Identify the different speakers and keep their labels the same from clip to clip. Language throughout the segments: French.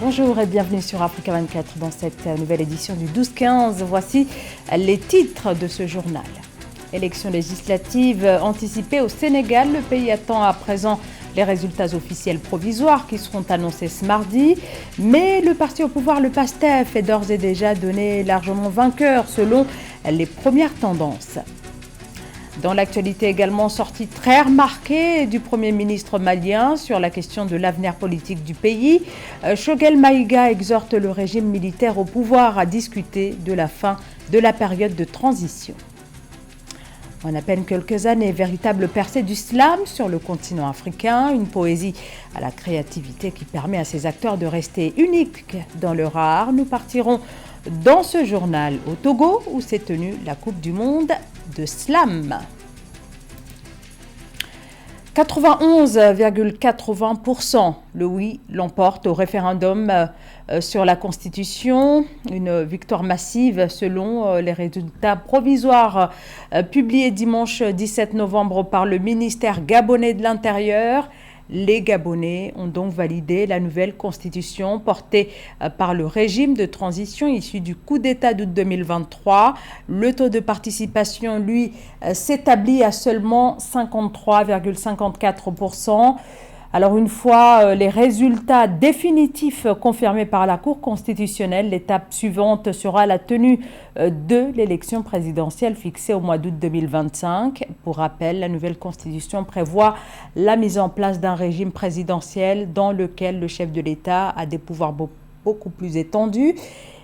Speaker 1: Bonjour et bienvenue sur Africa 24 dans cette nouvelle édition du 12-15. Voici les titres de ce journal. Élections législatives anticipées au Sénégal. Le pays attend à présent les résultats officiels provisoires qui seront annoncés ce mardi. Mais le parti au pouvoir, le PASTEF, est d'ores et déjà donné largement vainqueur selon les premières tendances. Dans l'actualité également, sortie très remarquée du Premier ministre malien sur la question de l'avenir politique du pays. Choguel Maïga exhorte le régime militaire au pouvoir à discuter de la fin de la période de transition. En à peine quelques années, véritable percée du slam sur le continent africain, une poésie à la créativité qui permet à ses acteurs de rester uniques dans leur art. Nous partirons dans ce journal au Togo où s'est tenue la Coupe du Monde de slam. 91,80%, le oui l'emporte au référendum sur la Constitution. Une victoire massive selon les résultats provisoires publiés dimanche 17 novembre par le ministère gabonais de l'Intérieur. Les Gabonais ont donc validé la nouvelle constitution portée par le régime de transition issu du coup d'État d'août 2023. Le taux de participation, lui, s'établit à seulement 53,54%. Alors une fois les résultats définitifs confirmés par la Cour constitutionnelle, l'étape suivante sera la tenue de l'élection présidentielle fixée au mois d'août 2025. Pour rappel, la nouvelle constitution prévoit la mise en place d'un régime présidentiel dans lequel le chef de l'État a des pouvoirs beaucoup plus étendus.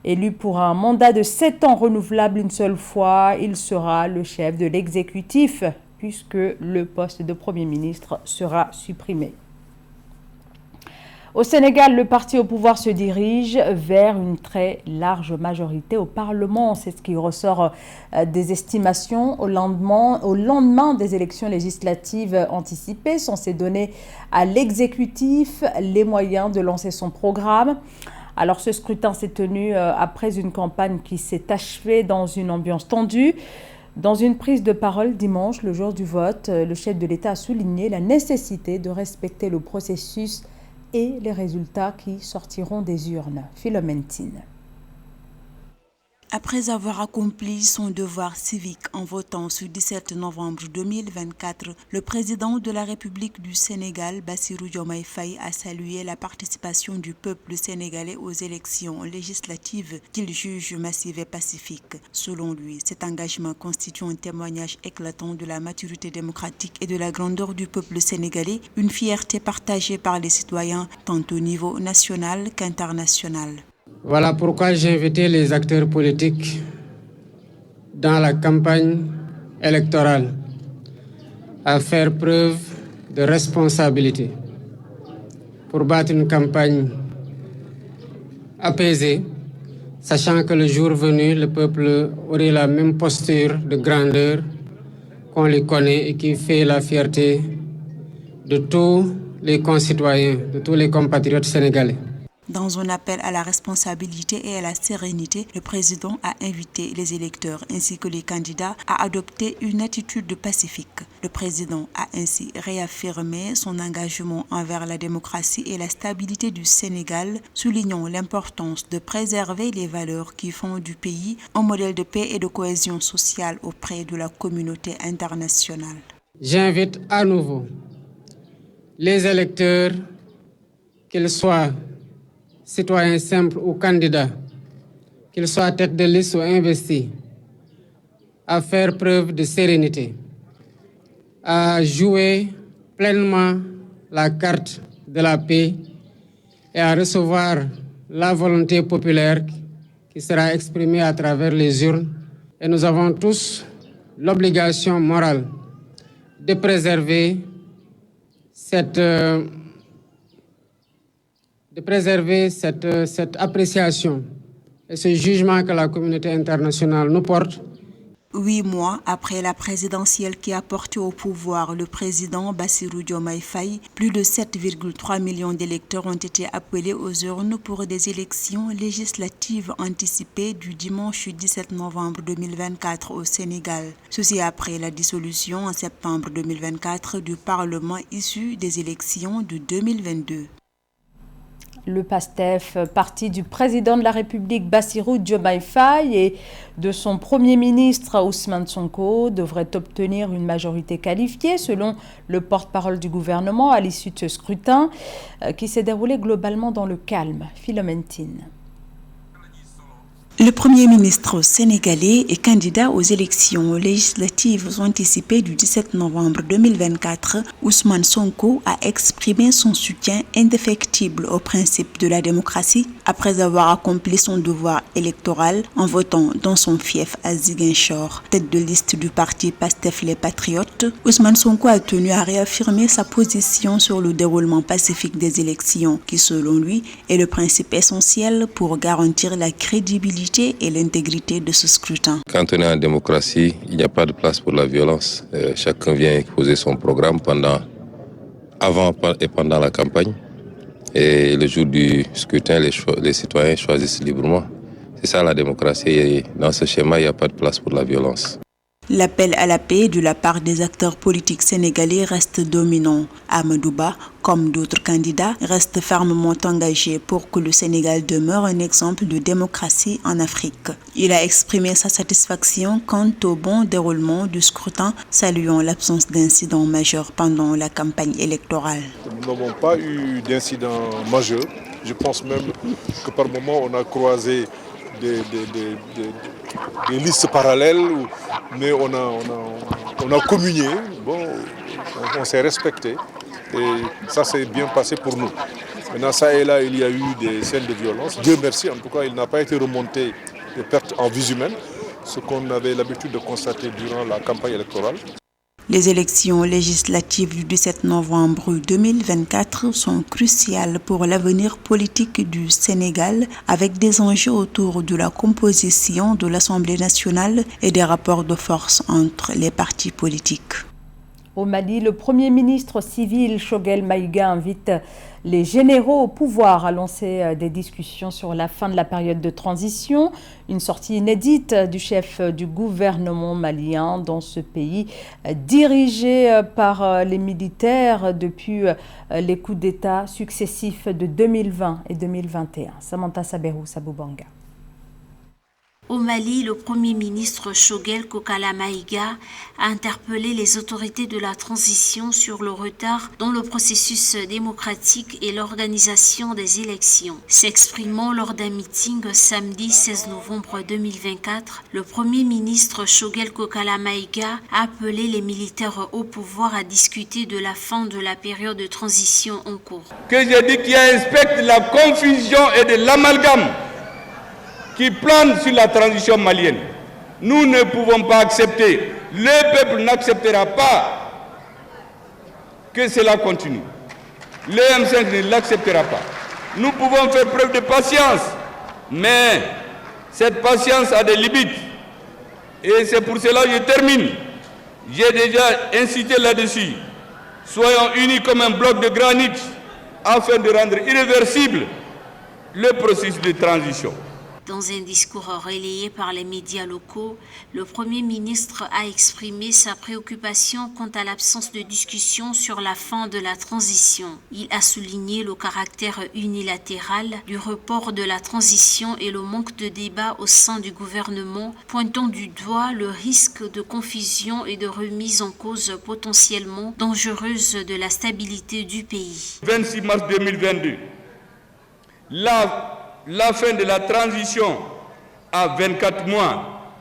Speaker 1: Élu pour un mandat de 7 ans renouvelable une seule fois, il sera le chef de l'exécutif puisque le poste de Premier ministre sera supprimé. Au Sénégal, le parti au pouvoir se dirige vers une très large majorité au Parlement. C'est ce qui ressort des estimations au lendemain des élections législatives anticipées, censées donner à l'exécutif les moyens de lancer son programme. Alors ce scrutin s'est tenu après une campagne qui s'est achevée dans une ambiance tendue. Dans une prise de parole dimanche, le jour du vote, le chef de l'État a souligné la nécessité de respecter le processus et les résultats qui sortiront des urnes. Philomène Tine.
Speaker 2: Après avoir accompli son devoir civique en votant ce 17 novembre 2024, le président de la République du Sénégal, Bassirou Diomaye Faye, a salué la participation du peuple sénégalais aux élections législatives qu'il juge massives et pacifiques. Selon lui, cet engagement constitue un témoignage éclatant de la maturité démocratique et de la grandeur du peuple sénégalais, une fierté partagée par les citoyens tant au niveau national qu'international.
Speaker 3: Voilà pourquoi j'ai invité les acteurs politiques dans la campagne électorale à faire preuve de responsabilité pour battre une campagne apaisée, sachant que le jour venu, le peuple aurait la même posture de grandeur qu'on les connaît et qui fait la fierté de tous les concitoyens, de tous les compatriotes sénégalais.
Speaker 2: Dans un appel à la responsabilité et à la sérénité, le président a invité les électeurs ainsi que les candidats à adopter une attitude pacifique. Le président a ainsi réaffirmé son engagement envers la démocratie et la stabilité du Sénégal, soulignant l'importance de préserver les valeurs qui font du pays un modèle de paix et de cohésion sociale auprès de la communauté internationale.
Speaker 3: J'invite à nouveau les électeurs, qu'ils soient citoyens simples ou candidats, qu'ils soient tête de liste ou investis, à faire preuve de sérénité, à jouer pleinement la carte de la paix et à recevoir la volonté populaire qui sera exprimée à travers les urnes. Et nous avons tous l'obligation morale de préserver cette appréciation et ce jugement que la communauté internationale nous porte.
Speaker 2: 8 mois après la présidentielle qui a porté au pouvoir le président Bassirou Diomaye Faye, plus de 7,3 millions d'électeurs ont été appelés aux urnes pour des élections législatives anticipées du dimanche 17 novembre 2024 au Sénégal. Ceci après la dissolution en septembre 2024 du Parlement issu des élections de 2022.
Speaker 1: Le PASTEF, parti du président de la République Bassirou Diomaye Faye et de son premier ministre Ousmane Sonko, devrait obtenir une majorité qualifiée selon le porte-parole du gouvernement à l'issue de ce scrutin qui s'est déroulé globalement dans le calme. Philomène Tine.
Speaker 2: Le Premier ministre sénégalais est candidat aux élections législatives anticipées du 17 novembre 2024. Ousmane Sonko a exprimé son soutien indéfectible au principe de la démocratie après avoir accompli son devoir électoral en votant dans son fief à Ziguinchor. Tête de liste du parti PASTEF Les Patriotes, Ousmane Sonko a tenu à réaffirmer sa position sur le déroulement pacifique des élections qui, selon lui, est le principe essentiel pour garantir la crédibilité et l'intégrité de ce scrutin.
Speaker 4: Quand on est en démocratie, il n'y a pas de place pour la violence. Chacun vient exposer son programme avant et pendant la campagne. Et le jour du scrutin, les citoyens choisissent librement. C'est ça la démocratie. Et dans ce schéma, il n'y a pas de place pour la violence.
Speaker 2: L'appel à la paix de la part des acteurs politiques sénégalais reste dominant. Amadou Ba, comme d'autres candidats, reste fermement engagé pour que le Sénégal demeure un exemple de démocratie en Afrique. Il a exprimé sa satisfaction quant au bon déroulement du scrutin, saluant l'absence d'incidents majeurs pendant la campagne électorale.
Speaker 5: Nous n'avons pas eu d'incidents majeurs. Je pense même que par moments on a croisé des listes parallèles, mais on a communié, on s'est respecté et ça s'est bien passé pour nous. Maintenant, ça et là, il y a eu des scènes de violence. Dieu merci, en tout cas, il n'a pas été remonté de pertes en vies humaines, ce qu'on avait l'habitude de constater durant la campagne électorale.
Speaker 2: Les élections législatives du 17 novembre 2024 sont cruciales pour l'avenir politique du Sénégal, avec des enjeux autour de la composition de l'Assemblée nationale et des rapports de force entre les partis politiques.
Speaker 1: Au Mali, le Premier ministre civil Choguel Maïga invite les généraux au pouvoir à lancer des discussions sur la fin de la période de transition. Une sortie inédite du chef du gouvernement malien dans ce pays, dirigé par les militaires depuis les coups d'État successifs de 2020 et 2021. Samantha Saberou, Saboubanga.
Speaker 6: Au Mali, le Premier ministre Choguel Kokala Maïga a interpellé les autorités de la transition sur le retard dans le processus démocratique et l'organisation des élections. S'exprimant lors d'un meeting samedi 16 novembre 2024, le Premier ministre Choguel Kokala Maïga a appelé les militaires au pouvoir à discuter de la fin de la période de transition en cours.
Speaker 7: Que je dis qu'il y a un spectre de la confusion et de l'amalgame qui plane sur la transition malienne. Nous ne pouvons pas accepter, le peuple n'acceptera pas que cela continue. Le M5 ne l'acceptera pas. Nous pouvons faire preuve de patience, mais cette patience a des limites. Et c'est pour cela que je termine. J'ai déjà incité là-dessus. Soyons unis comme un bloc de granit afin de rendre irréversible le processus de transition.
Speaker 6: Dans un discours relayé par les médias locaux, le Premier ministre a exprimé sa préoccupation quant à l'absence de discussion sur la fin de la transition. Il a souligné le caractère unilatéral du report de la transition et le manque de débat au sein du gouvernement, pointant du doigt le risque de confusion et de remise en cause potentiellement dangereuse de la stabilité du pays.
Speaker 7: 26 mars 2022, la fin de la transition à 24 mois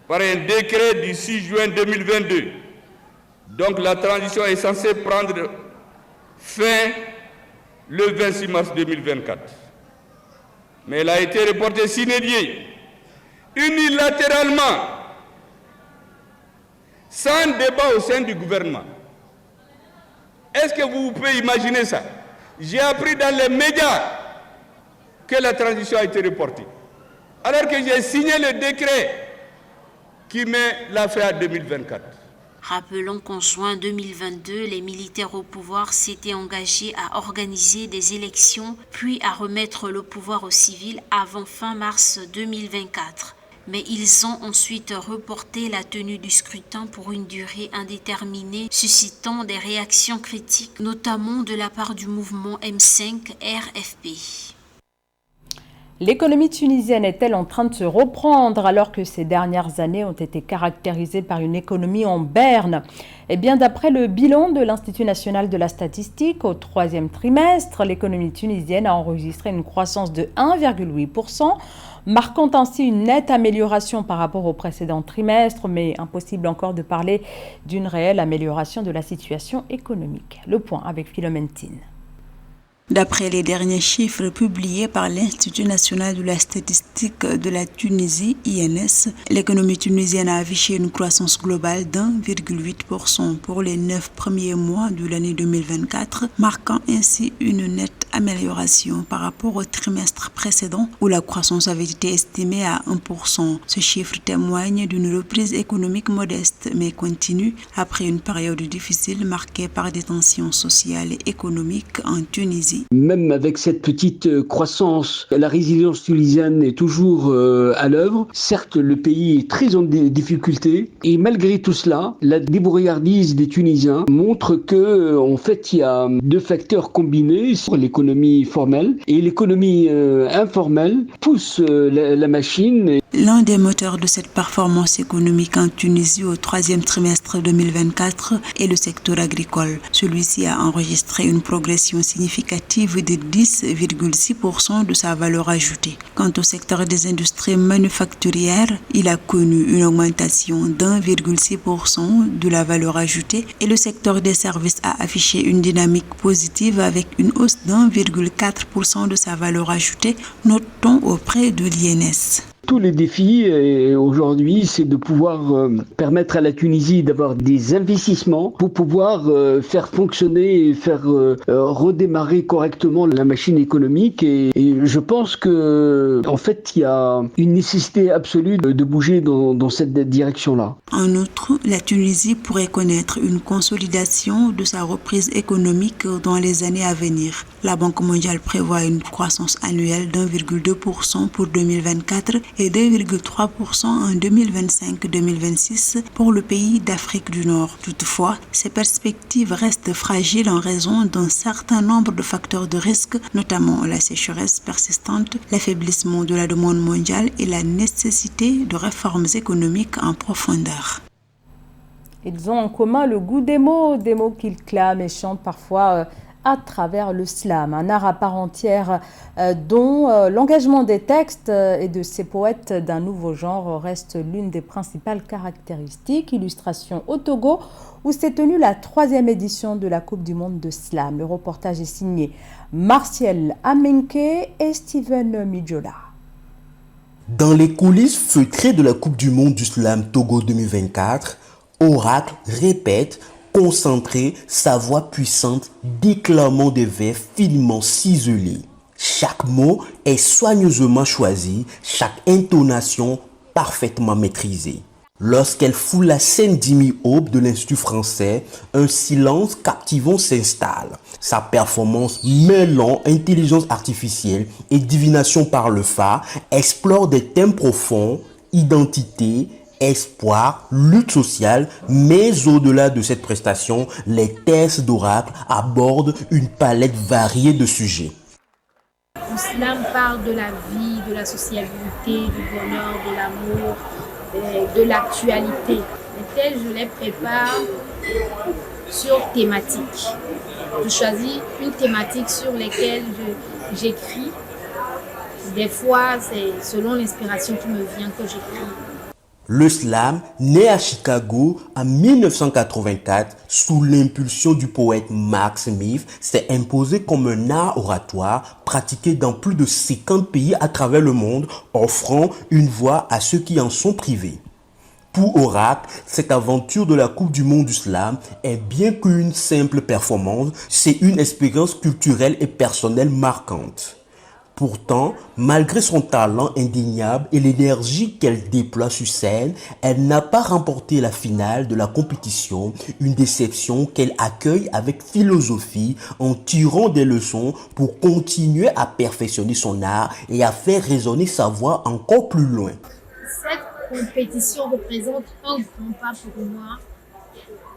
Speaker 7: par un décret du 6 juin 2022. Donc la transition est censée prendre fin le 26 mars 2024. Mais elle a été reportée sine die, unilatéralement, sans débat au sein du gouvernement. Est-ce que vous pouvez imaginer ça? J'ai appris dans les médias que la transition a été reportée, alors que j'ai signé le décret qui met la fin à 2024.
Speaker 6: Rappelons qu'en juin 2022, les militaires au pouvoir s'étaient engagés à organiser des élections, puis à remettre le pouvoir aux civils avant fin mars 2024. mais ils ont ensuite reporté la tenue du scrutin pour une durée indéterminée, suscitant des réactions critiques, notamment de la part du mouvement M5 RFP.
Speaker 1: L'économie tunisienne est-elle en train de se reprendre alors que ces dernières années ont été caractérisées par une économie en berne? Eh bien, d'après le bilan de l'Institut national de la statistique, au troisième trimestre, l'économie tunisienne a enregistré une croissance de 1,8%, marquant ainsi une nette amélioration par rapport au précédent trimestre, mais impossible encore de parler d'une réelle amélioration de la situation économique. Le point avec Philomène Tine.
Speaker 2: D'après les derniers chiffres publiés par l'Institut national de la statistique de la Tunisie, INS, l'économie tunisienne a affiché une croissance globale d'1,8% pour les 9 premiers mois de l'année 2024, marquant ainsi une nette amélioration par rapport au trimestre précédent où la croissance avait été estimée à 1%. Ce chiffre témoigne d'une reprise économique modeste mais continue après une période difficile marquée par des tensions sociales et économiques en Tunisie.
Speaker 8: Même avec cette petite croissance, la résilience tunisienne est toujours à l'œuvre. Certes, le pays est très en difficulté et malgré tout cela, la débrouillardise des Tunisiens montre que, en fait, il y a deux facteurs combinés sur l'économie formelle et l'économie informelle pousse la machine.
Speaker 2: L'un des moteurs de cette performance économique en Tunisie au troisième trimestre 2024 est le secteur agricole. Celui-ci a enregistré une progression significative de 10,6% de sa valeur ajoutée. Quant au secteur des industries manufacturières, il a connu une augmentation d'1,6% de la valeur ajoutée et le secteur des services a affiché une dynamique positive avec une hausse d'1,4% de sa valeur ajoutée, notons auprès de l'INS.
Speaker 8: Tous les défis aujourd'hui, c'est de pouvoir permettre à la Tunisie d'avoir des investissements pour pouvoir faire fonctionner et faire redémarrer correctement la machine économique. Et je pense que, en fait, il y a une nécessité absolue de bouger dans cette direction-là.
Speaker 2: En outre, la Tunisie pourrait connaître une consolidation de sa reprise économique dans les années à venir. La Banque mondiale prévoit une croissance annuelle d'1,2% pour 2024 et 2,3% en 2025-2026 pour le pays d'Afrique du Nord. Toutefois, ces perspectives restent fragiles en raison d'un certain nombre de facteurs de risque, notamment la sécheresse persistante, l'affaiblissement de la demande mondiale et la nécessité de réformes économiques en profondeur.
Speaker 1: Ils ont en commun le goût des mots qu'ils clament et chantent parfois à travers le slam, un art à part entière dont l'engagement des textes et de ces poètes d'un nouveau genre reste l'une des principales caractéristiques. Illustration au Togo, où s'est tenue la 3e édition de la Coupe du Monde de Slam. Le reportage est signé Martial Amenke et Steven Midjola.
Speaker 9: Dans les coulisses feutrées de la Coupe du Monde du Slam Togo 2024, Oracle répète concentré, sa voix puissante, déclamant des vers finement ciselés. Chaque mot est soigneusement choisi, chaque intonation parfaitement maîtrisée. Lorsqu'elle foule la scène d'Imi-Aube de l'Institut français, un silence captivant s'installe. Sa performance mêlant intelligence artificielle et divination par le phare explore des thèmes profonds, identité, espoir, lutte sociale, mais au-delà de cette prestation, les textes d'Oracle abordent une palette variée de sujets.
Speaker 10: Le slam parle de la vie, de la sociabilité, du bonheur, de l'amour, de l'actualité. Et tel, je les prépare sur thématique. Je choisis une thématique sur laquelle j'écris. Des fois, c'est selon l'inspiration qui me vient que j'écris.
Speaker 9: Le slam, né à Chicago en 1984 sous l'impulsion du poète Mark Smith, s'est imposé comme un art oratoire pratiqué dans plus de 50 pays à travers le monde, offrant une voix à ceux qui en sont privés. Pour Oracle, cette aventure de la Coupe du Monde du Slam est bien qu'une simple performance, c'est une expérience culturelle et personnelle marquante. Pourtant, malgré son talent indéniable et l'énergie qu'elle déploie sur scène, elle n'a pas remporté la finale de la compétition, une déception qu'elle accueille avec philosophie en tirant des leçons pour continuer à perfectionner son art et à faire résonner sa voix encore plus loin.
Speaker 10: Cette compétition représente un grand pas pour moi.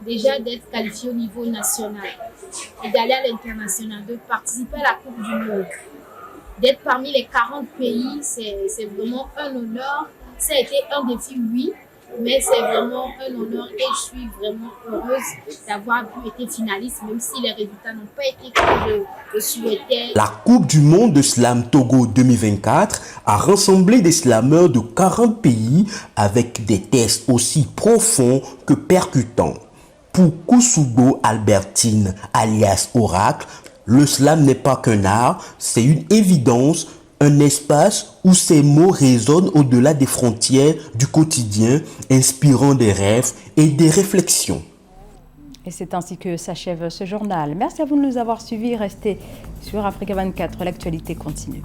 Speaker 10: Déjà d'être qualifié au niveau national et d'aller à l'international, de participer à la Coupe du Monde, d'être parmi les 40 pays, c'est vraiment un honneur. Ça a été un défi, oui, mais c'est vraiment un honneur et je suis vraiment heureuse d'avoir pu être finaliste, même si les résultats n'ont pas été comme je souhaitais.
Speaker 9: La Coupe du Monde de Slam Togo 2024 a rassemblé des slameurs de 40 pays avec des tests aussi profonds que percutants. Pour Kusugo Albertine, alias Oracle, le slam n'est pas qu'un art, c'est une évidence, un espace où ces mots résonnent au-delà des frontières du quotidien, inspirant des rêves et des réflexions.
Speaker 1: Et c'est ainsi que s'achève ce journal. Merci à vous de nous avoir suivis. Restez sur Africa 24, l'actualité continue.